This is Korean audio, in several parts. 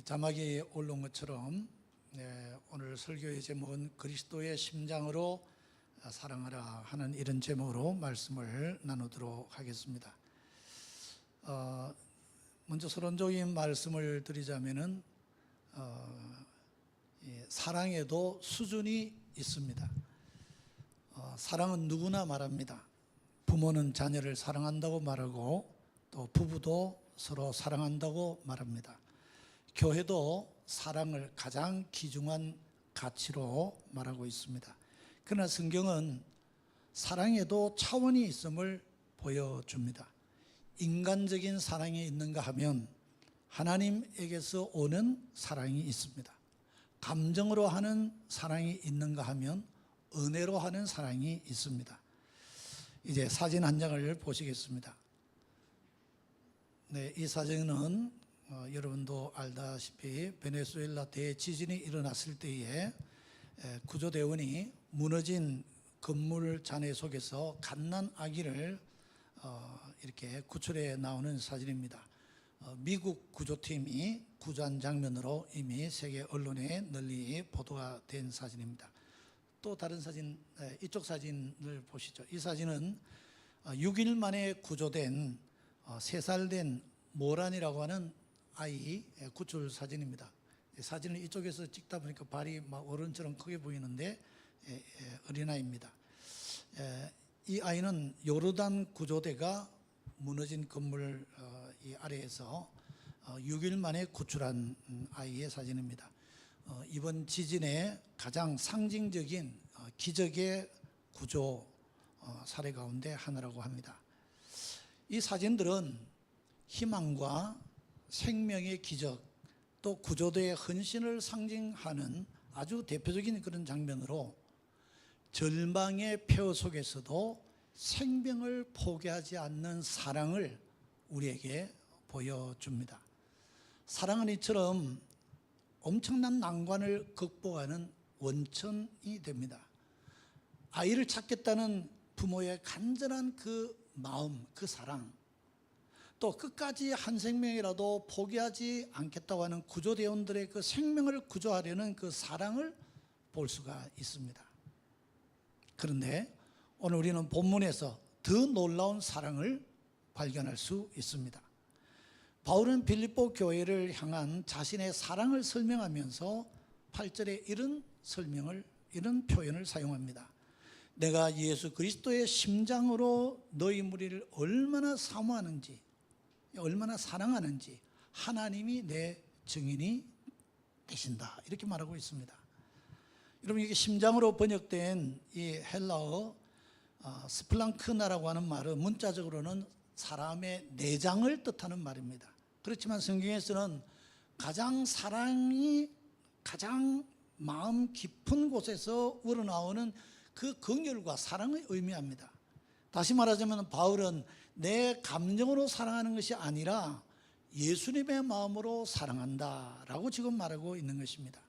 이 자막이 올라온 것처럼 오늘 설교의 제목은 그리스도의 심장으로 사랑하라 하는 이런 제목으로 말씀을 나누도록 하겠습니다. 먼저 서론적인 말씀을 드리자면은 사랑에도 수준이 있습니다. 사랑은 누구나 말합니다. 부모는 자녀를 사랑한다고 말하고 또 부부도 서로 사랑한다고 말합니다. 교회도 사랑을 가장 귀중한 가치로 말하고 있습니다. 그러나 성경은 사랑에도 차원이 있음을 보여줍니다. 인간적인 사랑이 있는가 하면 하나님에게서 오는 사랑이 있습니다. 감정으로 하는 사랑이 있는가 하면 은혜로 하는 사랑이 있습니다. 이제 사진 한 장을 보시겠습니다. 이 사진은 여러분도 알다시피 베네수엘라 대지진이 일어났을 때에 구조대원이 무너진 건물 잔해 속에서 갓난 아기를 이렇게 구출해 나오는 사진입니다. 미국 구조팀이 구조한 장면으로 이미 세계 언론에 널리 보도가 된 사진입니다. 또 다른 사진, 이쪽 사진을 보시죠. 이 사진은 6일 만에 구조된 3살 된 모란이라고 하는 아이 구출 사진입니다. 사진을 이쪽에서 찍다 보니까 발이 막 어른처럼 크게 보이는데 어린아이입니다. 이 아이는 요르단 구조대가 무너진 건물 이 아래에서 6일 만에 구출한 아이의 사진입니다. 이번 지진의 가장 상징적인 기적의 구조 사례 가운데 하나라고 합니다. 이 사진들은 희망과 생명의 기적, 또 구조대의 헌신을 상징하는 아주 대표적인 그런 장면으로 절망의 폐허 속에서도 생명을 포기하지 않는 사랑을 우리에게 보여줍니다. 사랑은 이처럼 엄청난 난관을 극복하는 원천이 됩니다. 아이를 찾겠다는 부모의 간절한 그 마음, 그 사랑, 또 끝까지 한 생명이라도 포기하지 않겠다고 하는 구조대원들의 그 생명을 구조하려는 그 사랑을 볼 수가 있습니다. 그런데 오늘 우리는 본문에서 더 놀라운 사랑을 발견할 수 있습니다. 바울은 빌립보 교회를 향한 자신의 사랑을 설명하면서 8절에 이런 표현을 사용합니다. 내가 예수 그리스도의 심장으로 너희 무리를 얼마나 사모하는지, 얼마나 사랑하는지 하나님이 내 증인이 되신다, 이렇게 말하고 있습니다. 여러분, 이게 심장으로 번역된 이 헬라어 스플랑크나라고 하는 말은 문자적으로는 사람의 내장을 뜻하는 말입니다. 그렇지만 성경에서는 사랑이 가장 마음 깊은 곳에서 우러나오는 그 긍휼과 사랑을 의미합니다. 다시 말하자면 바울은 내 감정으로 사랑하는 것이 아니라 예수님의 마음으로 사랑한다라고 지금 말하고 있는 것입니다.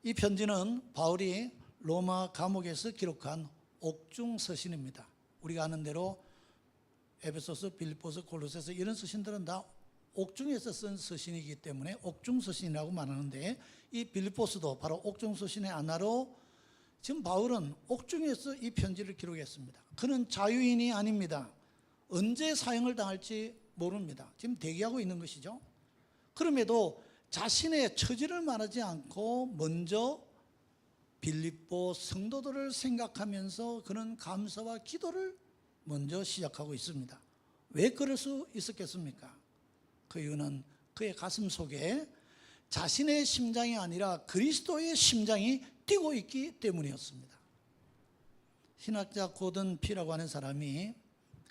이 편지는 바울이 로마 감옥에서 기록한 옥중 서신입니다. 우리가 아는 대로 에베소서, 빌립보서, 골로새서 이런 서신들은 다 옥중에서 쓴 서신이기 때문에 옥중 서신이라고 말하는데, 이 빌립보서도 바로 옥중 서신의 하나로 지금 바울은 옥중에서 이 편지를 기록했습니다. 그는 자유인이 아닙니다. 언제 사형을 당할지 모릅니다. 지금 대기하고 있는 것이죠. 그럼에도 자신의 처지를 말하지 않고 먼저 빌립보 성도들을 생각하면서 그는 감사와 기도를 먼저 시작하고 있습니다. 왜 그럴 수 있었겠습니까? 그 이유는 그의 가슴 속에 자신의 심장이 아니라 그리스도의 심장이 뛰고 있기 때문이었습니다. 신학자 고든 피라고 하는 사람이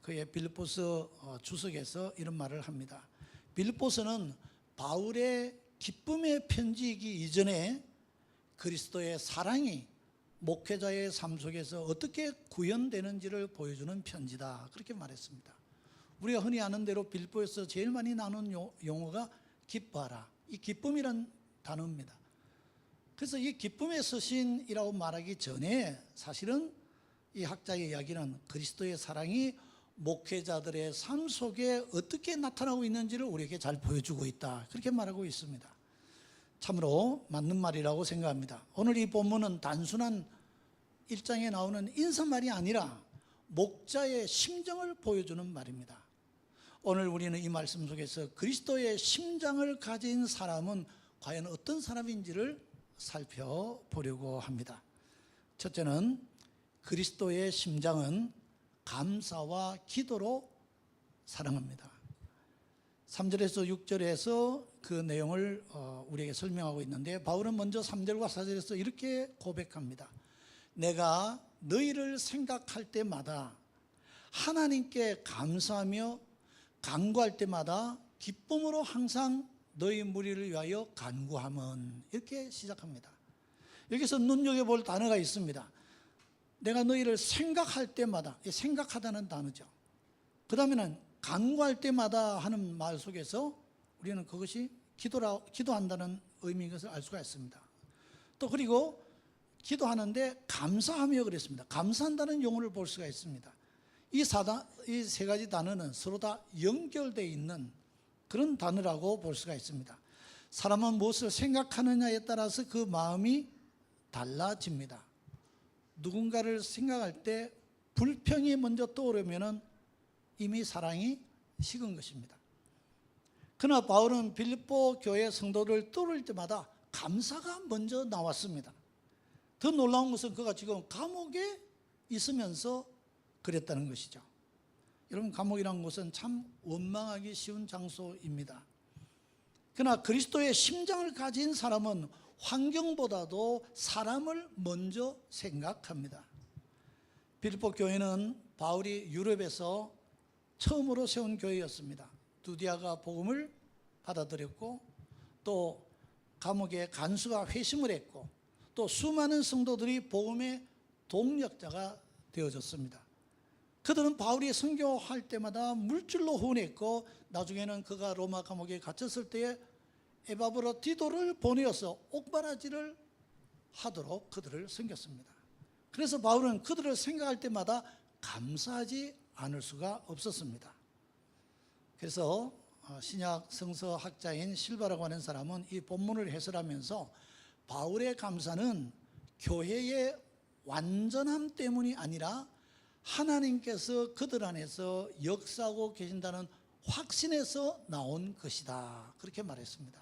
그의 빌립보서 주석에서 이런 말을 합니다. 빌립보서는 바울의 기쁨의 편지이기 이전에 그리스도의 사랑이 목회자의 삶 속에서 어떻게 구현되는지를 보여주는 편지다, 그렇게 말했습니다. 우리가 흔히 아는 대로 빌립보에서 제일 많이 나오는 용어가 기뻐하라, 이 기쁨이란 단어입니다. 그래서 이 기쁨의 서신이라고 말하기 전에 사실은 이 학자의 이야기는 그리스도의 사랑이 목회자들의 삶 속에 어떻게 나타나고 있는지를 우리에게 잘 보여주고 있다, 그렇게 말하고 있습니다. 참으로 맞는 말이라고 생각합니다. 오늘 이 본문은 단순한 1장에 나오는 인사말이 아니라 목자의 심정을 보여주는 말입니다. 오늘 우리는 이 말씀 속에서 그리스도의 심장을 가진 사람은 과연 어떤 사람인지를 살펴보려고 합니다. 첫째는 그리스도의 심장은 감사와 기도로 사랑합니다. 3절에서 6절에서 그 내용을 우리에게 설명하고 있는데, 바울은 먼저 3절과 4절에서 이렇게 고백합니다. 내가 너희를 생각할 때마다 하나님께 감사하며 간구할 때마다 기쁨으로 항상 너희 무리를 위하여 간구함은, 이렇게 시작합니다. 여기서 눈여겨볼 단어가 있습니다. 내가 너희를 생각할 때마다, 생각하다는 단어죠. 그 다음에는 간구할 때마다 하는 말 속에서 우리는 그것이 기도한다는 의미인 것을 알 수가 있습니다. 또 그리고 기도하는데 감사하며 그랬습니다. 감사한다는 용어를 볼 수가 있습니다. 이 세 가지 단어는 서로 다 연결되어 있는 그런 단어라고 볼 수가 있습니다. 사람은 무엇을 생각하느냐에 따라서 그 마음이 달라집니다. 누군가를 생각할 때 불평이 먼저 떠오르면 이미 사랑이 식은 것입니다. 그러나 바울은 빌립보 교회 성도를 떠올릴 때마다 감사가 먼저 나왔습니다. 더 놀라운 것은 그가 지금 감옥에 있으면서 그랬다는 것이죠. 여러분, 감옥이라는 곳은 참 원망하기 쉬운 장소입니다. 그러나 그리스도의 심장을 가진 사람은 환경보다도 사람을 먼저 생각합니다. 빌립보 교회는 바울이 유럽에서 처음으로 세운 교회였습니다. 두디아가 복음을 받아들였고, 또 감옥에 간수가 회심을 했고, 또 수많은 성도들이 복음의 동력자가 되어졌습니다. 그들은 바울이 선교할 때마다 물질로 후원했고, 나중에는 그가 로마 감옥에 갇혔을 때에 에바브로디도를 보내어서 옥바라지를 하도록 그들을 섬겼습니다. 그래서 바울은 그들을 생각할 때마다 감사하지 않을 수가 없었습니다. 그래서 신약 성서학자인 실바라고 하는 사람은 이 본문을 해설하면서 바울의 감사는 교회의 완전함 때문이 아니라 하나님께서 그들 안에서 역사하고 계신다는 확신에서 나온 것이다, 그렇게 말했습니다.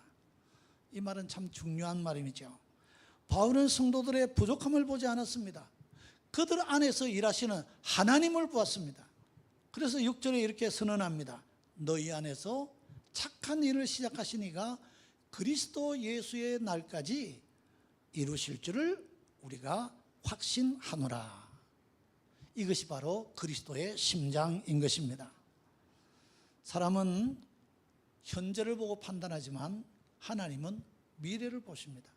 이 말은 참 중요한 말이죠. 바울은 성도들의 부족함을 보지 않았습니다. 그들 안에서 일하시는 하나님을 보았습니다. 그래서 6절에 이렇게 선언합니다. 너희 안에서 착한 일을 시작하신 이가 그리스도 예수의 날까지 이루실 줄을 우리가 확신하노라. 이것이 바로 그리스도의 심장인 것입니다. 사람은 현재를 보고 판단하지만 하나님은 미래를 보십니다.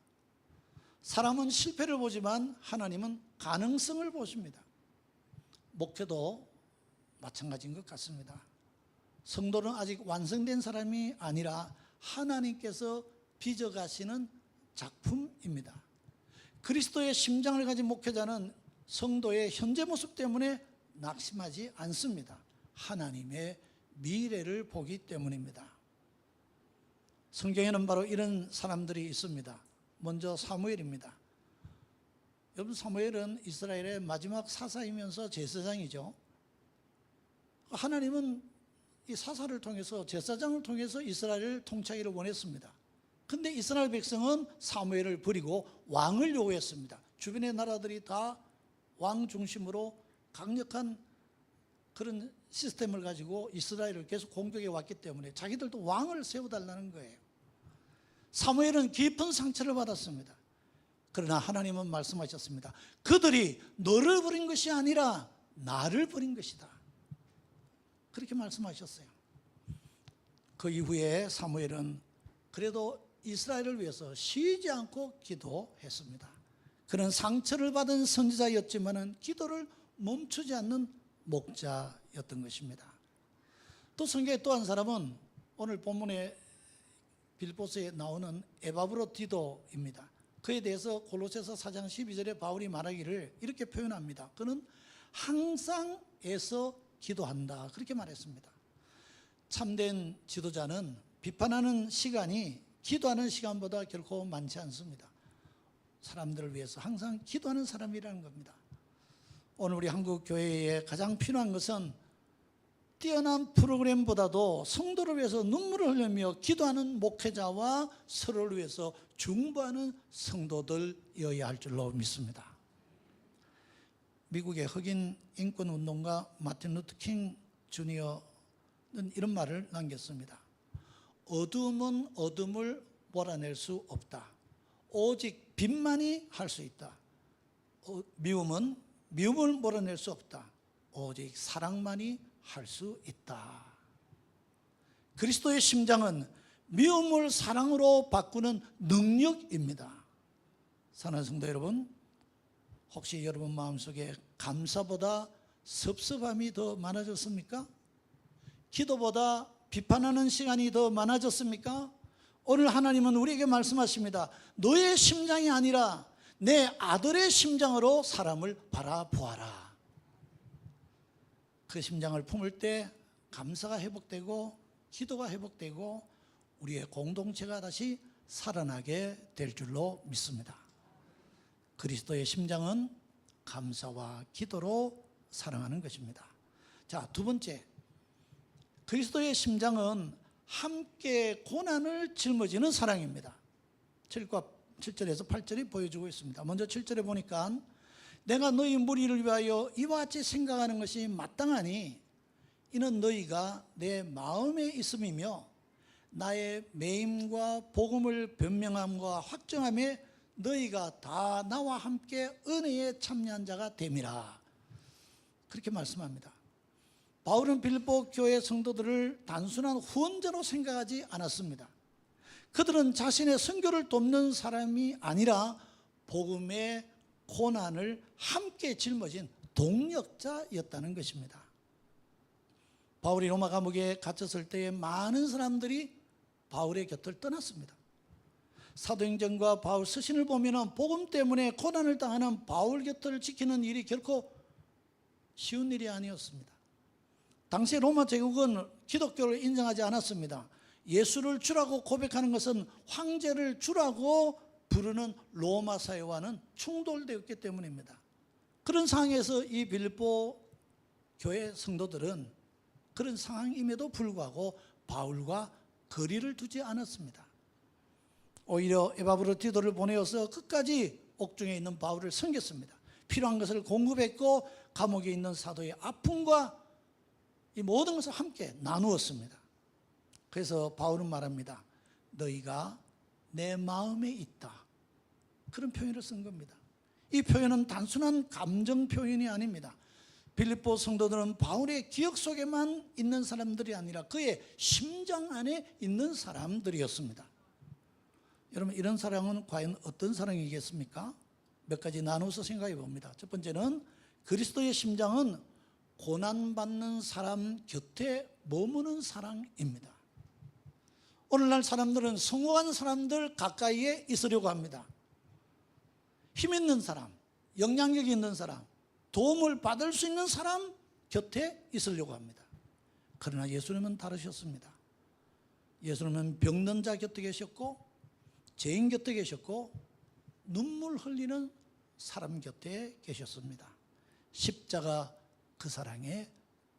사람은 실패를 보지만 하나님은 가능성을 보십니다. 목회도 마찬가지인 것 같습니다. 성도는 아직 완성된 사람이 아니라 하나님께서 빚어가시는 작품입니다. 그리스도의 심장을 가진 목회자는 성도의 현재 모습 때문에 낙심하지 않습니다. 하나님의 미래를 보기 때문입니다. 성경에는 바로 이런 사람들이 있습니다. 먼저 사무엘입니다. 여러분, 사무엘은 이스라엘의 마지막 사사이면서 제사장이죠. 하나님은 이 사사를 통해서, 제사장을 통해서 이스라엘을 통치하기를 원했습니다. 근데 이스라엘 백성은 사무엘을 버리고 왕을 요구했습니다. 주변의 나라들이 다 왕 중심으로 강력한 그런 시스템을 가지고 이스라엘을 계속 공격해 왔기 때문에 자기들도 왕을 세워달라는 거예요. 사무엘은 깊은 상처를 받았습니다. 그러나 하나님은 말씀하셨습니다. 그들이 너를 버린 것이 아니라 나를 버린 것이다, 그렇게 말씀하셨어요. 그 이후에 사무엘은 그래도 이스라엘을 위해서 쉬지 않고 기도했습니다. 그는 상처를 받은 선지자였지만 기도를 멈추지 않는 목자였던 것입니다. 또 성경에 또 한 사람은 오늘 본문에 빌립보서에 나오는 에바브로디도입니다. 그에 대해서 골로새서 4장 12절에 바울이 말하기를 이렇게 표현합니다. 그는 항상 애써 기도한다, 그렇게 말했습니다. 참된 지도자는 비판하는 시간이 기도하는 시간보다 결코 많지 않습니다. 사람들을 위해서 항상 기도하는 사람이라는 겁니다. 오늘 우리 한국 교회에 가장 필요한 것은 뛰어난 프로그램보다도 성도를 위해서 눈물을 흘리며 기도하는 목회자와 서로를 위해서 중보하는 성도들이어야 할 줄로 믿습니다. 미국의 흑인 인권운동가 마틴 루터 킹 주니어는 이런 말을 남겼습니다. 어둠은 어둠을 몰아낼 수 없다. 오직 빛만이 할 수 있다. 미움은 미움을 몰아낼 수 없다. 오직 사랑만이 할 수 있다. 그리스도의 심장은 미움을 사랑으로 바꾸는 능력입니다. 사랑하는 성도 여러분, 혹시 여러분 마음속에 감사보다 섭섭함이 더 많아졌습니까? 기도보다 비판하는 시간이 더 많아졌습니까? 오늘 하나님은 우리에게 말씀하십니다. 너의 심장이 아니라 내 아들의 심장으로 사람을 바라보아라. 그 심장을 품을 때 감사가 회복되고 기도가 회복되고 우리의 공동체가 다시 살아나게 될 줄로 믿습니다. 그리스도의 심장은 감사와 기도로 사랑하는 것입니다. 자, 두 번째, 그리스도의 심장은 함께 고난을 짊어지는 사랑입니다. 7절에서 8절이 보여주고 있습니다. 먼저 7절에 보니까 내가 너희 무리를 위하여 이와 같이 생각하는 것이 마땅하니 이는 너희가 내 마음에 있음이며 나의 매임과 복음을 변명함과 확정함에 너희가 다 나와 함께 은혜에 참여한 자가 됨이라. 그렇게 말씀합니다. 바울은 빌립보 교회 성도들을 단순한 후원자로 생각하지 않았습니다. 그들은 자신의 선교를 돕는 사람이 아니라 복음의 고난을 함께 짊어진 동력자였다는 것입니다. 바울이 로마 감옥에 갇혔을 때에 많은 사람들이 바울의 곁을 떠났습니다. 사도행전과 바울 서신을 보면 복음 때문에 고난을 당하는 바울 곁을 지키는 일이 결코 쉬운 일이 아니었습니다. 당시 로마 제국은 기독교를 인정하지 않았습니다. 예수를 주라고 고백하는 것은 황제를 주라고 부르는 로마 사회와는 충돌되었기 때문입니다. 그런 상황에서 이 빌립보 교회 성도들은 그런 상황임에도 불구하고 바울과 거리를 두지 않았습니다. 오히려 에바브로디도를 보내어서 끝까지 옥중에 있는 바울을 섬겼습니다. 필요한 것을 공급했고 감옥에 있는 사도의 아픔과 이 모든 것을 함께 나누었습니다. 그래서 바울은 말합니다. 너희가 내 마음에 있다. 그런 표현을 쓴 겁니다. 이 표현은 단순한 감정 표현이 아닙니다. 빌립보 성도들은 바울의 기억 속에만 있는 사람들이 아니라 그의 심장 안에 있는 사람들이었습니다. 여러분, 이런 사랑은 과연 어떤 사랑이겠습니까? 몇 가지 나눠서 생각해 봅니다. 첫 번째는 그리스도의 심장은 고난받는 사람 곁에 머무는 사랑입니다. 오늘날 사람들은 성공한 사람들 가까이에 있으려고 합니다. 힘 있는 사람, 영향력이 있는 사람, 도움을 받을 수 있는 사람 곁에 있으려고 합니다. 그러나 예수님은 다르셨습니다. 예수님은 병든 자 곁에 계셨고 죄인 곁에 계셨고 눈물 흘리는 사람 곁에 계셨습니다. 십자가 그 사랑의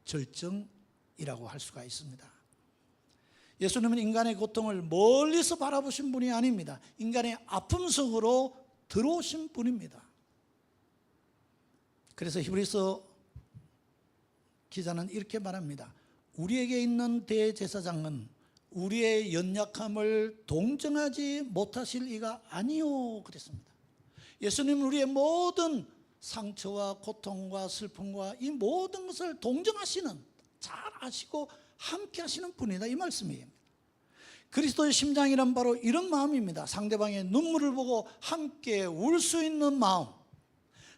절정이라고 할 수가 있습니다. 예수님은 인간의 고통을 멀리서 바라보신 분이 아닙니다. 인간의 아픔 속으로 들어오신 분입니다. 그래서 히브리서 기자는 이렇게 말합니다. 우리에게 있는 대제사장은 우리의 연약함을 동정하지 못하실 이가 아니요 그랬습니다. 예수님은 우리의 모든 상처와 고통과 슬픔과 이 모든 것을 동정하시는, 잘 아시고 함께 하시는 분이다, 이 말씀이에요. 그리스도의 심장이란 바로 이런 마음입니다. 상대방의 눈물을 보고 함께 울 수 있는 마음,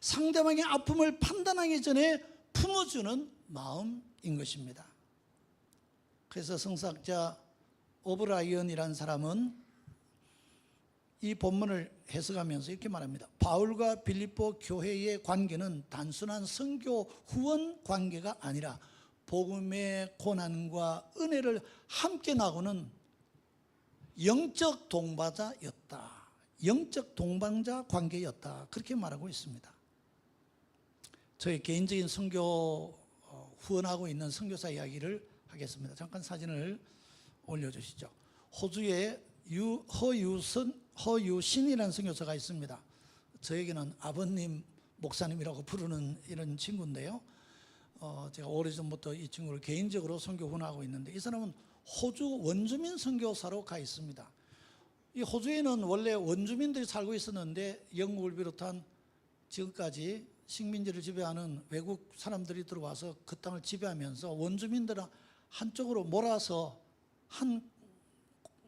상대방의 아픔을 판단하기 전에 품어주는 마음인 것입니다. 그래서 성사학자 오브라이언이라는 사람은 이 본문을 해석하면서 이렇게 말합니다. 바울과 빌립보 교회의 관계는 단순한 선교 후원 관계가 아니라 복음의 고난과 은혜를 함께 나누는 영적 동반자였다. 영적 동반자 관계였다. 그렇게 말하고 있습니다. 저의 개인적인 선교 후원하고 있는 선교사 이야기를 하겠습니다. 잠깐 사진을 올려주시죠. 호주에 허유신이라는 선교사가 있습니다. 저에게는 아버님 목사님이라고 부르는 이런 친구인데요. 제가 오래전부터 이 친구를 개인적으로 선교 후원하고 있는데, 이 사람은 호주 원주민 선교사로 가 있습니다. 이 호주에는 원래 원주민들이 살고 있었는데 영국을 비롯한 지금까지 식민지를 지배하는 외국 사람들이 들어와서 그 땅을 지배하면서 원주민들을 한쪽으로 몰아서 한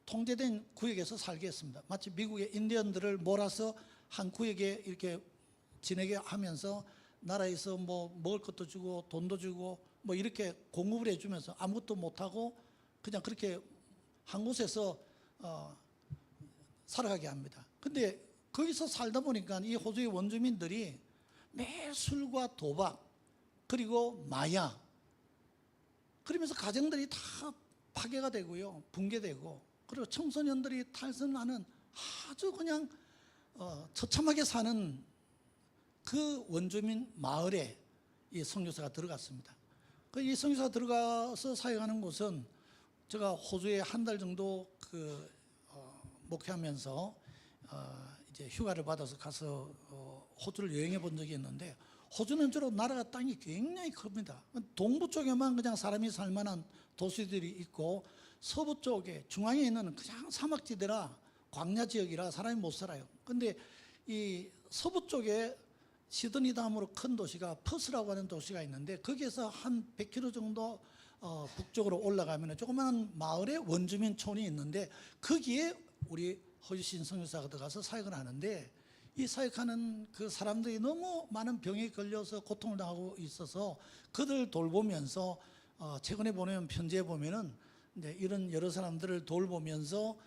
통제된 구역에서 살게 했습니다. 마치 미국의 인디언들을 몰아서 한 구역에 이렇게 지내게 하면서 나라에서 뭐 먹을 것도 주고 돈도 주고 뭐 이렇게 공급을 해주면서 아무것도 못하고 그냥 그렇게 한 곳에서 살아가게 합니다. 근데 거기서 살다 보니까 이 호주의 원주민들이 매일 술과 도박 그리고 마약, 그러면서 가정들이 다 파괴가 되고요, 붕괴되고, 그리고 청소년들이 탈선하는 아주 그냥 처참하게 사는 그 원주민 마을에 이 선교사가 들어갔습니다. 이 선교사가 들어가서 사역하는 곳은 제가 호주에 한 달 정도 목회하면서 이제 휴가를 받아서 가서 호주를 여행해 본 적이 있는데, 호주는 주로 나라가 땅이 굉장히 큽니다. 동부 쪽에만 그냥 사람이 살만한 도시들이 있고, 서부 쪽에 중앙에 있는 그냥 사막지대라 광야 지역이라 사람이 못 살아요. 근데 이 서부 쪽에 시드니 다음으로 큰 도시가 퍼스라고 하는 도시가 있는데, 거기에서 한 100km 정도 북쪽으로 올라가면 조그마한 마을에 원주민촌이 있는데, 거기에 우리 허유신 선교사가 들어가서 사역을 하는데, 이 사역하는 그 사람들이 너무 많은 병에 걸려서 고통을 당하고 있어서 그들 돌보면서 최근에 보내온 편지에 보면은 이제 이런 여러 사람들을 돌보면서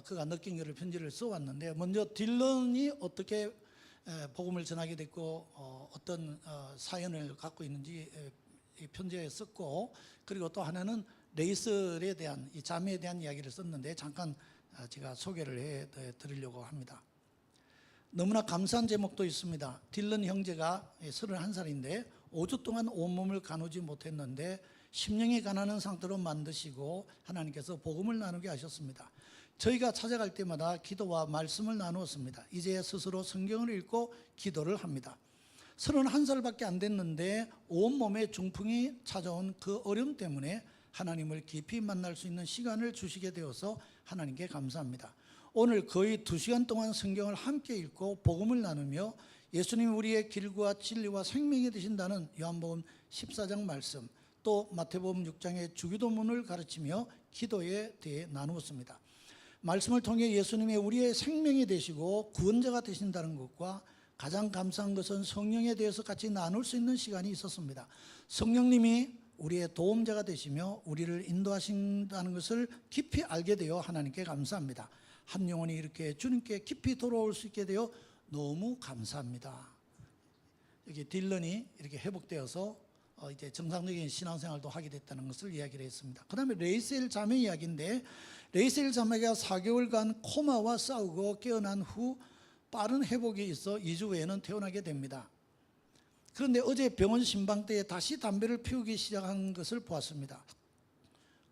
그가 느낀 것을 편지를 써왔는데, 먼저 딜런이 어떻게 복음을 전하게 됐고 어떤 사연을 갖고 있는지 이 편지에 썼고, 그리고 또 하나는 레이셀에 대한, 이 자매에 대한 이야기를 썼는데 잠깐 제가 소개를 해 드리려고 합니다. 너무나 감사한 제목도 있습니다. 딜런 형제가 31살인데 5주 동안 온몸을 가누지 못했는데 심령이 가난한 상태로 만드시고 하나님께서 복음을 나누게 하셨습니다. 저희가 찾아갈 때마다 기도와 말씀을 나누었습니다. 이제 스스로 성경을 읽고 기도를 합니다. 31살밖에 안 됐는데 온몸에 중풍이 찾아온 그 어려움 때문에 하나님을 깊이 만날 수 있는 시간을 주시게 되어서 하나님께 감사합니다. 오늘 거의 2시간 동안 성경을 함께 읽고 복음을 나누며 예수님이 우리의 길과 진리와 생명이 되신다는 요한복음 14장 말씀, 또 마태복음 6장의 주기도문을 가르치며 기도에 대해 나누었습니다. 말씀을 통해 예수님이 우리의 생명이 되시고 구원자가 되신다는 것과 가장 감사한 것은 성령에 대해서 같이 나눌 수 있는 시간이 있었습니다. 성령님이 우리의 도움자가 되시며 우리를 인도하신다는 것을 깊이 알게 되어 하나님께 감사합니다. 한 영혼이 이렇게 주님께 깊이 돌아올 수 있게 되어 너무 감사합니다. 여기 딜런이 이렇게 회복되어서 이제 정상적인 신앙생활도 하게 됐다는 것을 이야기를 했습니다. 그 다음에 레이셀 자매 이야기인데, 레이셀 자매가 4개월간 코마와 싸우고 깨어난 후 빠른 회복이 있어 2주 후에는 퇴원하게 됩니다. 그런데 어제 병원 신방 때에 다시 담배를 피우기 시작한 것을 보았습니다.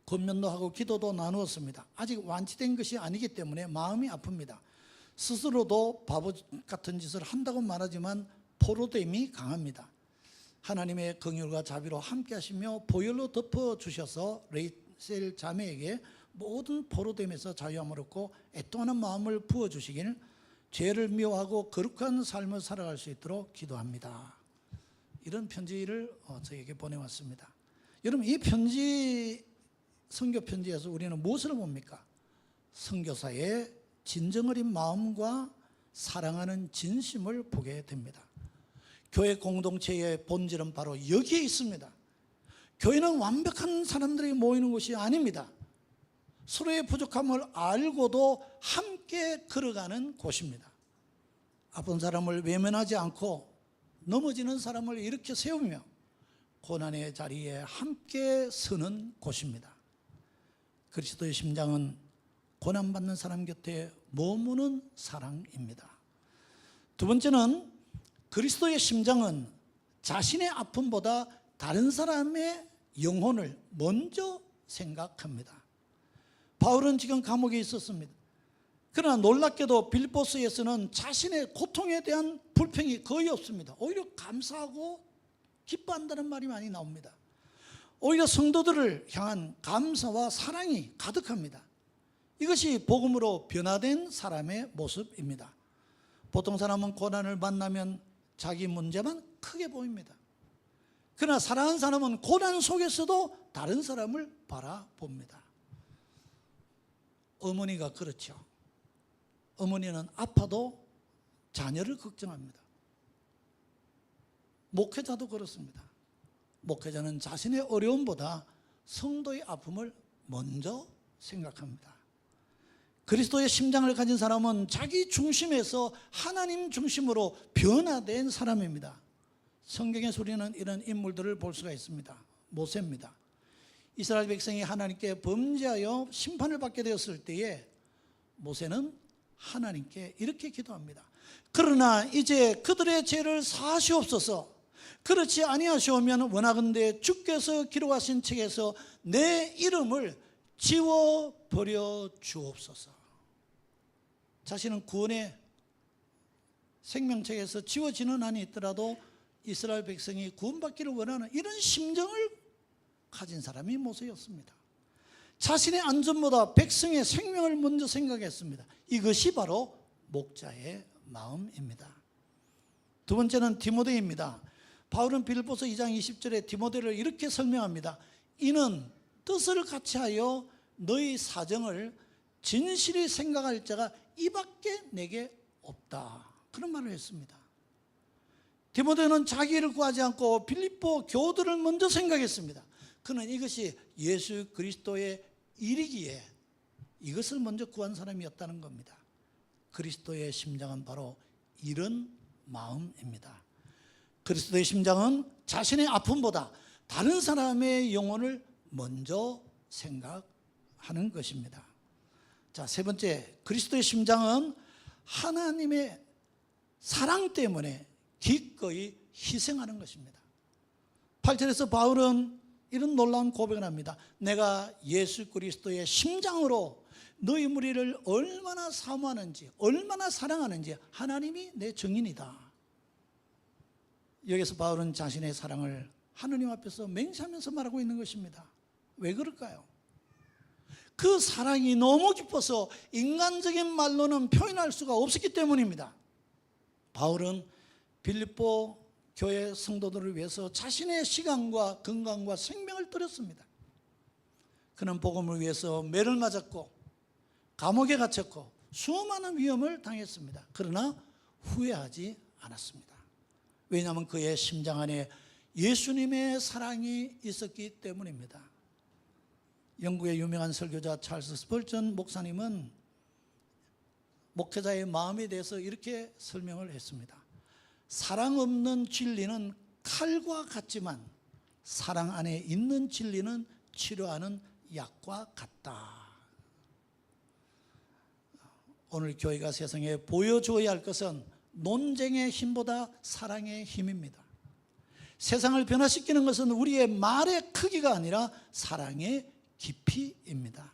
권면도 하고 기도도 나누었습니다. 아직 완치된 것이 아니기 때문에 마음이 아픕니다. 스스로도 바보 같은 짓을 한다고 말하지만 포로됨이 강합니다. 하나님의 긍휼과 자비로 함께 하시며 보혈로 덮어주셔서 레이셀 자매에게 모든 포로됨에서 자유함을 얻고 애통하는 마음을 부어주시길, 죄를 미워하고 거룩한 삶을 살아갈 수 있도록 기도합니다. 이런 편지를 저에게 보내왔습니다. 여러분, 이 편지, 선교 편지에서 우리는 무엇을 봅니까? 선교사의 진정 어린 마음과 사랑하는 진심을 보게 됩니다. 교회 공동체의 본질은 바로 여기에 있습니다. 교회는 완벽한 사람들이 모이는 곳이 아닙니다. 서로의 부족함을 알고도 함께 걸어가는 곳입니다. 아픈 사람을 외면하지 않고 넘어지는 사람을 일으켜 세우며 고난의 자리에 함께 서는 곳입니다. 그리스도의 심장은 고난받는 사람 곁에 머무는 사랑입니다. 두 번째는 그리스도의 심장은 자신의 아픔보다 다른 사람의 영혼을 먼저 생각합니다. 바울은 지금 감옥에 있었습니다. 그러나 놀랍게도 빌립보서에서는 자신의 고통에 대한 불평이 거의 없습니다. 오히려 감사하고 기뻐한다는 말이 많이 나옵니다. 오히려 성도들을 향한 감사와 사랑이 가득합니다. 이것이 복음으로 변화된 사람의 모습입니다. 보통 사람은 고난을 만나면 자기 문제만 크게 보입니다. 그러나 사랑하는 사람은 고난 속에서도 다른 사람을 바라봅니다. 어머니가 그렇죠. 어머니는 아파도 자녀를 걱정합니다. 목회자도 그렇습니다. 목회자는 자신의 어려움보다 성도의 아픔을 먼저 생각합니다. 그리스도의 심장을 가진 사람은 자기 중심에서 하나님 중심으로 변화된 사람입니다. 성경에서 우리는 이런 인물들을 볼 수가 있습니다. 모세입니다. 이스라엘 백성이 하나님께 범죄하여 심판을 받게 되었을 때에 모세는 하나님께 이렇게 기도합니다. 그러나 이제 그들의 죄를 사하시옵소서. 그렇지 아니하시오면 원하건대 주께서 기록하신 책에서 내 이름을 지워버려 주옵소서. 자신은 구원의 생명책에서 지워지는 한이 있더라도 이스라엘 백성이 구원받기를 원하는 이런 심정을 가진 사람이 모세였습니다. 자신의 안전보다 백성의 생명을 먼저 생각했습니다. 이것이 바로 목자의 마음입니다. 두 번째는 디모데입니다. 바울은 빌립보서 2장 20절에 디모데를 이렇게 설명합니다. 이는 뜻을 같이하여 너희 사정을 진실히 생각할 자가 이밖에 내게 없다. 그런 말을 했습니다. 디모데는 자기 일을 구하지 않고 빌립보 교우들을 먼저 생각했습니다. 그는 이것이 예수 그리스도의 일이기에 이것을 먼저 구한 사람이었다는 겁니다. 그리스도의 심장은 바로 이런 마음입니다. 그리스도의 심장은 자신의 아픔보다 다른 사람의 영혼을 먼저 생각하는 것입니다. 자, 세 번째, 그리스도의 심장은 하나님의 사랑 때문에 기꺼이 희생하는 것입니다. 8절에서 바울은 이런 놀라운 고백을 합니다. 내가 예수 그리스도의 심장으로 너희 무리를 얼마나 사모하는지, 얼마나 사랑하는지 하나님이 내 증인이다. 여기서 바울은 자신의 사랑을 하느님 앞에서 맹세하면서 말하고 있는 것입니다. 왜 그럴까요? 그 사랑이 너무 깊어서 인간적인 말로는 표현할 수가 없었기 때문입니다. 바울은 빌립보 교회 성도들을 위해서 자신의 시간과 건강과 생명을 드렸습니다. 그는 복음을 위해서 매를 맞았고 감옥에 갇혔고 수많은 위험을 당했습니다. 그러나 후회하지 않았습니다. 왜냐하면 그의 심장 안에 예수님의 사랑이 있었기 때문입니다. 영국의 유명한 설교자 찰스 스펄전 목사님은 목회자의 마음에 대해서 이렇게 설명을 했습니다. 사랑 없는 진리는 칼과 같지만 사랑 안에 있는 진리는 치료하는 약과 같다. 오늘 교회가 세상에 보여줘야 할 것은 논쟁의 힘보다 사랑의 힘입니다. 세상을 변화시키는 것은 우리의 말의 크기가 아니라 사랑의 깊이입니다.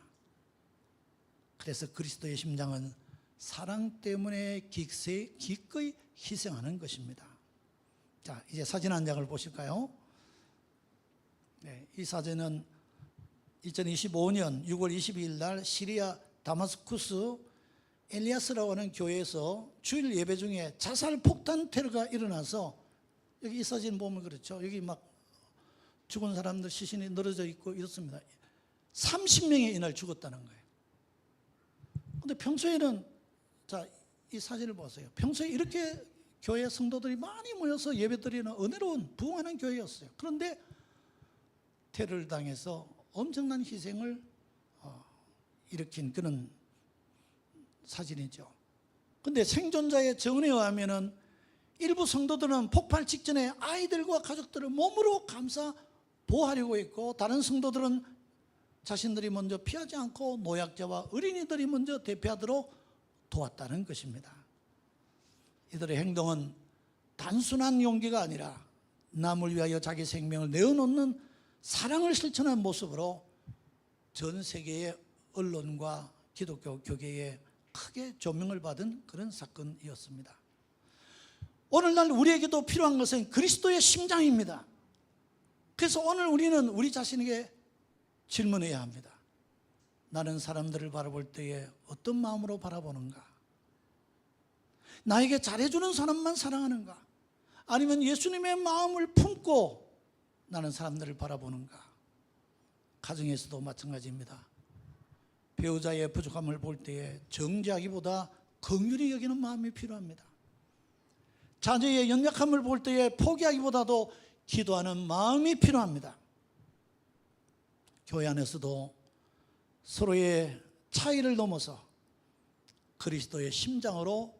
그래서 그리스도의 심장은 사랑 때문에 기꺼이 희생하는 것입니다. 자, 이제 사진 한 장을 보실까요? 네, 이 사진은 2025년 6월 22일 날 시리아 다마스쿠스 엘리아스라고 하는 교회에서 주일 예배 중에 자살 폭탄 테러가 일어나서 여기 이 사진 보면 그렇죠. 여기 막 죽은 사람들 시신이 늘어져 있고 이렇습니다. 30명이 이날 죽었다는 거예요. 근데 평소에는 자, 이 사진을 보세요. 평소에 이렇게 교회 성도들이 많이 모여서 예배드리는 은혜로운 부흥하는 교회였어요. 그런데 테러를 당해서 엄청난 희생을 일으킨 그런 사진이죠. 그런데 생존자의 증언에 의하면 일부 성도들은 폭발 직전에 아이들과 가족들을 몸으로 감싸 보호하려고 했고 다른 성도들은 자신들이 먼저 피하지 않고 노약자와 어린이들이 먼저 대피하도록 도왔다는 것입니다. 이들의 행동은 단순한 용기가 아니라 남을 위하여 자기 생명을 내어놓는 사랑을 실천한 모습으로 전 세계의 언론과 기독교 교계에 크게 조명을 받은 그런 사건이었습니다. 오늘날 우리에게도 필요한 것은 그리스도의 심장입니다. 그래서 오늘 우리는 우리 자신에게 질문해야 합니다. 나는 사람들을 바라볼 때에 어떤 마음으로 바라보는가? 나에게 잘해주는 사람만 사랑하는가? 아니면 예수님의 마음을 품고 나는 사람들을 바라보는가? 가정에서도 마찬가지입니다. 배우자의 부족함을 볼 때에 정죄하기보다 긍휼히 여기는 마음이 필요합니다. 자녀의 연약함을 볼 때에 포기하기보다도 기도하는 마음이 필요합니다. 교회 안에서도 서로의 차이를 넘어서 그리스도의 심장으로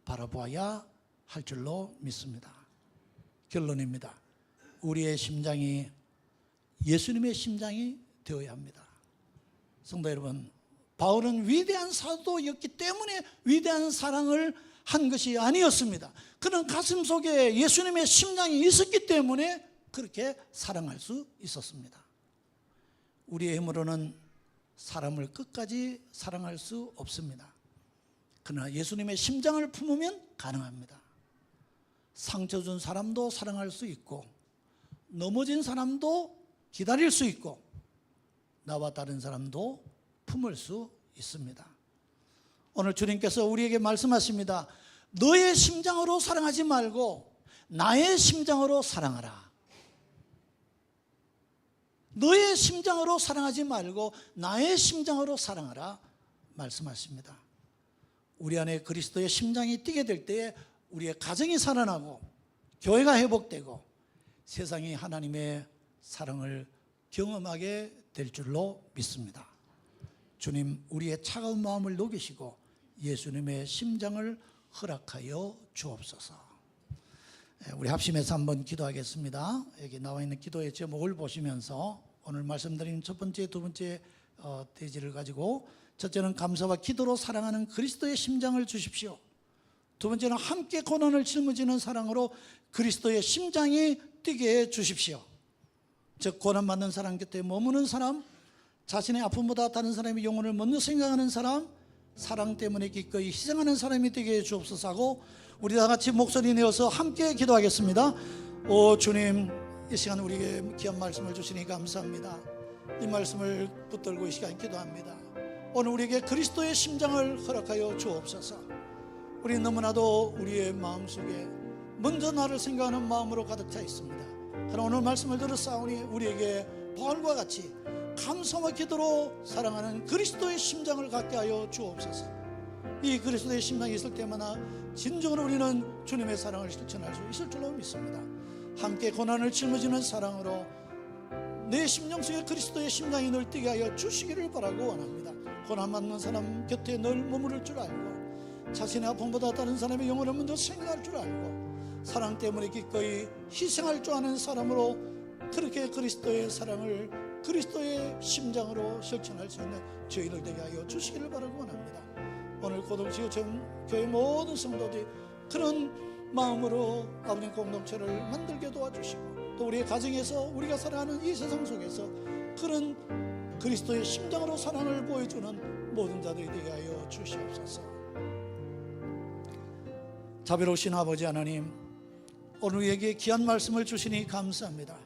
바라보아야 할 줄로 믿습니다. 결론입니다. 우리의 심장이 예수님의 심장이 되어야 합니다. 성도 여러분, 바울은 위대한 사도였기 때문에 위대한 사랑을 한 것이 아니었습니다. 그는 가슴 속에 예수님의 심장이 있었기 때문에 그렇게 사랑할 수 있었습니다. 우리의 힘으로는 사람을 끝까지 사랑할 수 없습니다. 그러나 예수님의 심장을 품으면 가능합니다. 상처 준 사람도 사랑할 수 있고, 넘어진 사람도 기다릴 수 있고, 나와 다른 사람도 품을 수 있습니다. 오늘 주님께서 우리에게 말씀하십니다. 너의 심장으로 사랑하지 말고 나의 심장으로 사랑하라. 너의 심장으로 사랑하지 말고 나의 심장으로 사랑하라 말씀하십니다. 우리 안에 그리스도의 심장이 뛰게 될 때에 우리의 가정이 살아나고 교회가 회복되고 세상이 하나님의 사랑을 경험하게 될 줄로 믿습니다. 주님, 우리의 차가운 마음을 녹이시고 예수님의 심장을 허락하여 주옵소서. 우리 합심해서 한번 기도하겠습니다. 여기 나와 있는 기도의 제목을 보시면서 오늘 말씀드린 첫 번째, 두 번째 대지를 가지고, 첫째는 감사와 기도로 사랑하는 그리스도의 심장을 주십시오. 두 번째는 함께 고난을 짊어지는 사랑으로 그리스도의 심장이 뛰게 해 주십시오. 즉, 고난받는 사람 곁에 머무는 사람, 자신의 아픔보다 다른 사람의 영혼을 먼저 생각하는 사람, 사랑 때문에 기꺼이 희생하는 사람이 되게 해 주옵소서 하고, 우리 다 같이 목소리 내어서 함께 기도하겠습니다. 오 주님, 이 시간 우리에게 귀한 말씀을 주시니 감사합니다. 이 말씀을 붙들고 이 시간 기도합니다. 오늘 우리에게 그리스도의 심장을 허락하여 주옵소서. 우리 너무나도 우리의 마음속에 먼저 나를 생각하는 마음으로 가득 차 있습니다. 그러나 오늘 말씀을 들었사오니 우리에게 바울과 같이 감사와 기도로 사랑하는 그리스도의 심장을 갖게 하여 주옵소서. 이 그리스도의 심장이 있을 때마다 진정으로 우리는 주님의 사랑을 실천할 수 있을 줄로 믿습니다. 함께 고난을 짊어지는 사랑으로 내 심령 속에 그리스도의 심장이 늘 뛰게 하여 주시기를 바라고 원합니다. 고난 받는 사람 곁에 늘 머무를 줄 알고, 자신의 아픔보다 다른 사람의 영혼을 먼저 생각할 줄 알고, 사랑 때문에 기꺼이 희생할 줄 아는 사람으로 그렇게 그리스도의 사랑을 그리스도의 심장으로 실천할 수 있는 저희를 되게 하여 주시기를 바라고 원합니다. 오늘 고동지구청 교회 모든 성도들이 그런 마음으로 아버님 공동체를 만들게 도와주시고, 또 우리의 가정에서 우리가 살아가는 이 세상 속에서 그런 그리스도의 심장으로 사랑을 보여주는 모든 자들이 되게 하여 주시옵소서. 자비로우신 아버지 하나님, 오늘 우리에게 귀한 말씀을 주시니 감사합니다.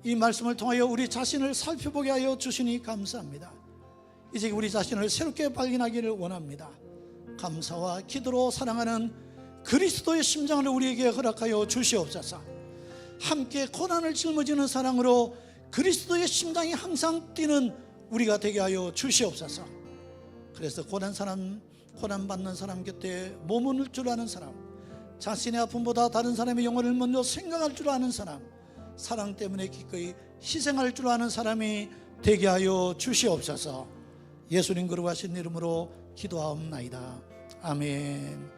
이 말씀을 통하여 우리 자신을 살펴보게 하여 주시니 감사합니다. 이제 우리 자신을 새롭게 발견하기를 원합니다. 감사와 기도로 사랑하는 그리스도의 심장을 우리에게 허락하여 주시옵소서. 함께 고난을 짊어지는 사랑으로 그리스도의 심장이 항상 뛰는 우리가 되게 하여 주시옵소서. 그래서 고난 받는 사람 곁에 머무를 줄 아는 사람, 자신의 아픔보다 다른 사람의 영혼을 먼저 생각할 줄 아는 사람, 사랑 때문에 기꺼이 희생할 줄 아는 사람이 되게 하여 주시옵소서. 예수님 거룩하신 이름으로 기도하옵나이다. 아멘.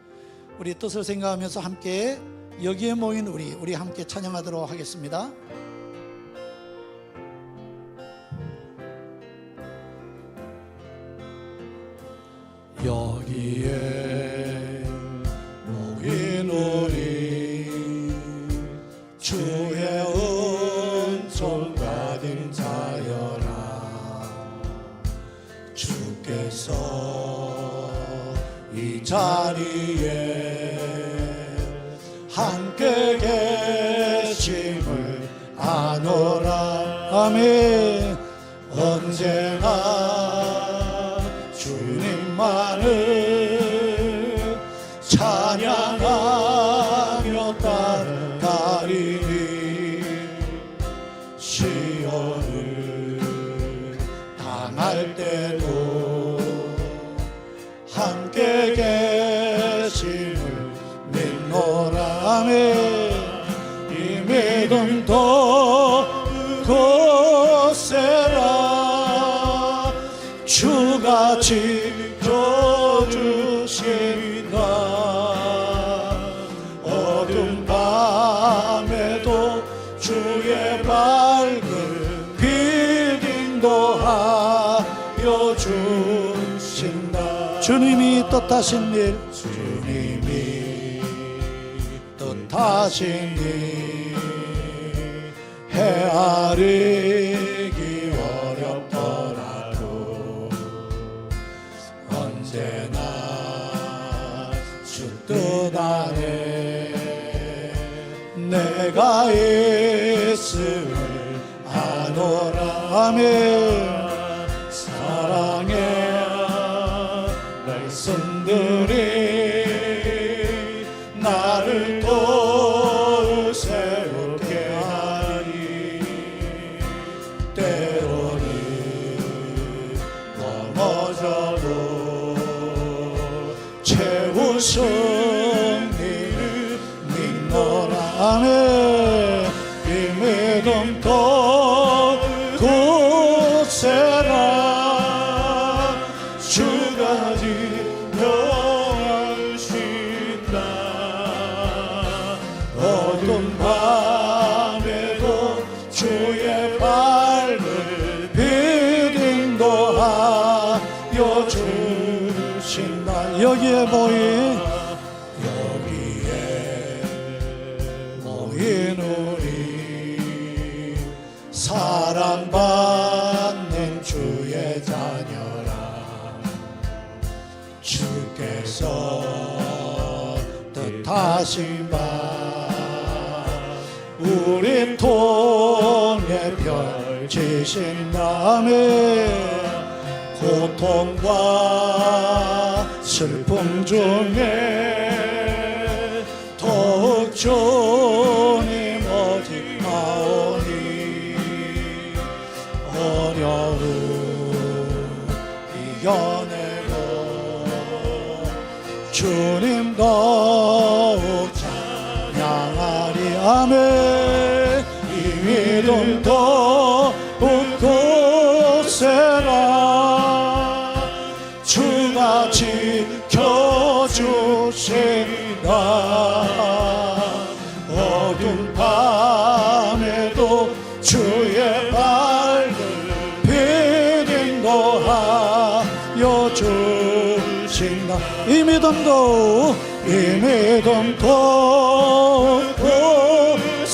우리 뜻을 생각하면서 함께 여기에 모인 우리 함께 찬양하도록 하겠습니다. 여기에 모인 우리 주의 은총 받은 자여라. 주께서 이 자리에 함께 계심을 아노라. 아멘. 언제나 주님만을 찬양하며 따라가리니 시험을 당할 때도 함께 계심을 믿노라. 아멘. 이 믿음도 굳세라. 주가 지켜주신다. 어두운 밤에도 주의 밝은 빛 인도하여 주신다. 주님이 뜻하신 일, 주님이 뜻하신 일 헤아리기 어렵더라도 언제나 주 뜻 안에 내가 있음을 아노라. 아멘. 사랑의 말씀들이 나를 또 새롭게 하니 때로는 넘어져도 채우신 이를 믿노라. 아멘. 이 믿음도 굳세라. 주가 지켜주신다. 어두운 밤에도 주의 밝은 빛 인도하여 주신다. 여기에 모인 우리 사랑받는 주의 자녀라. 주께서 뜻하신 바 우리 통해 펼치신 다음에 고통과 슬픔 중에 더욱 주님 오직 나오니 어려움 이겨내고 주님 더욱 찬양하리. 아멘. 이 믿음도 굳세라. 주가 지켜주신다. 어두운 밤에도 주의 밝은 빛 인도하여 주신다. 이 믿음도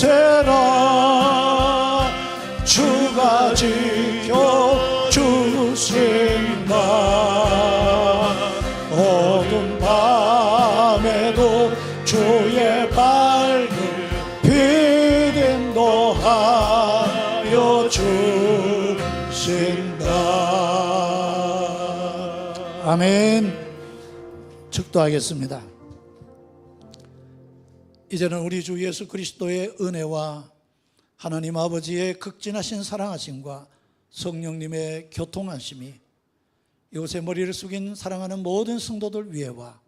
굳세라. 주가 지켜주신다. 어두운 밤에도 주의 밝은 빛 인도하여 주신다. 아멘. 축도하겠습니다. 이제는 우리 주 예수 그리스도의 은혜와 하나님 아버지의 극진하신 사랑하심과 성령님의 교통하심이 이곳에 머리를 숙인 사랑하는 모든 성도들 위에와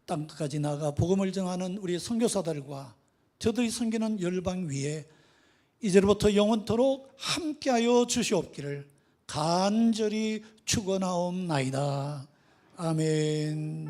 땅끝까지 나가 복음을 전하는 우리 선교사들과 저들이 섬기는 열방 위에 이제로부터 영원토록 함께하여 주시옵기를 간절히 축원하옵나이다. 아멘.